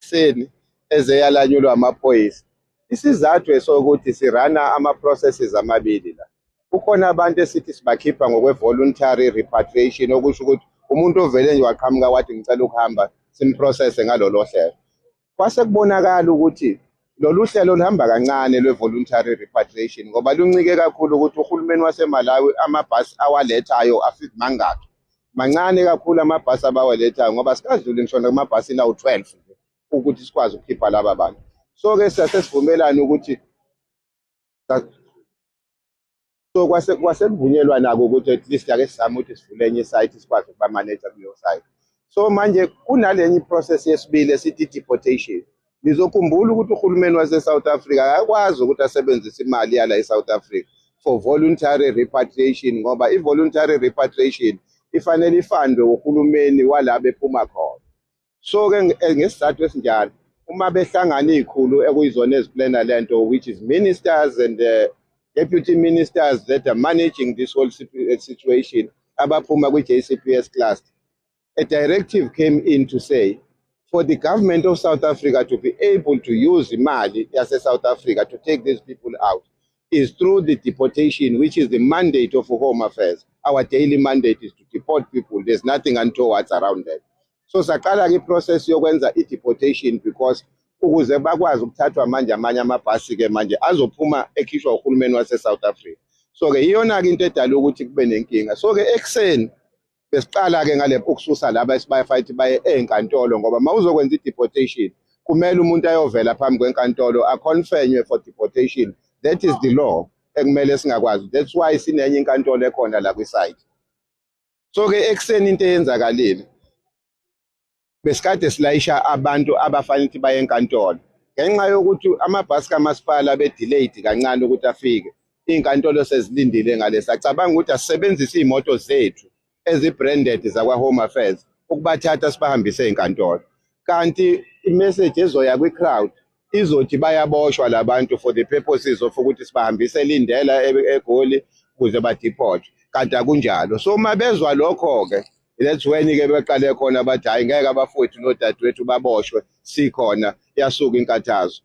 ekuseni ezeyalanyulwa amaphoyisa. Isizathu esokuthi sirana ama-processes amabili la. Kukhona abantu esithi sibakhipha ngokwe-voluntary repatriation, okusho ukuthi umuntu ovele nje waqhamuka wathi ngicela ukuhamba simprocesse ngalolo hlelo. Kwase kubonakala ukuthi lolu hlelo luhamba kancane lwe-voluntary repatriation ngoba luncike kakhulu ukuthi uhulumeni waseMalawi amabhasi awalethayo afike mangakhi. Mancane kakhulu amabhasi abawalethayo ngoba sikadluli ngisho amabhasi nawu-12 ukuthi sikwazi ukukhipha laba bantu. So-ke siyasesivumelana ukuthi kwase kuvunyelwa nako ukuthi at least ake sizame ukuthi sivule enye isite sikwazi ukuba-manager kuleyo site. So manje kunalenye iprocess yesibili esithi deportation. Nizokhumbula ukuthi uhulumeni wase-South Africa akakwazi ukuthi asebenzise imali yala e-South Africa for voluntary repatriation ngoba i-voluntary repatriation ifanele ifandwe uhulumeni wala bephuma khona. So-ke ngesizathu esinjalo uma behlangana izikhulu ekuyizona eziplana lento, which is ministers and deputy ministers that are managing this whole situation, abaphuma kwi-JCPS cluster, a directive came in to say for the government of South Africa to be able to use imali yase South Africa to take these people out is through the deportation, which is the mandate of Home Affairs. Our daily mandate is to deport people. There's nothing untoward around that. So saqala ke process yokwenza i-deportation because ukuze bakwazi ukuthathwa manje amanye amabhasi ke manje azophuma ekhishwa uhulumeni wase-South Africa. So-ke iyona-ke into edala ukuthi kube nenkinga. So-ke ekuseni besiqala-ke ngale ukususa laba esibafight baye enkantolo ngoba mawuzokwenza i-deportation kumele umuntu ayovela phambi kwenkantolo aconfirmwe for deportation. That is the law ekumele singakwazi. That's why sinenye inkantolo ekhona la kwi-site. So-ke ekuseni into eyenzakalile besikade silayisha abantu abafanele ukuthi baye enkantolo ngenxa yokuthi amabhasi kamasipala be-delayed kancane ukuthi afike. Iy'nkantolo sezilindile ngale sacabanga ukuthi asisebenzise iy'moto zethu ezi-branded zakwa-Home Affairs ukubathatha sibahambise enkantolo. Kanti imessage ezoya kwi-crowd izothi bayaboshwa labantu for the purposes of ukuthi sibahambise elindela eGoli ukuze badeportwe. Kanti akunjalo. So uma bezwa lokho-ke that's when-ke beqale khona bathi hayi ngeke abafowethu nodadewethu baboshwe sikhona yasuka inkathazo.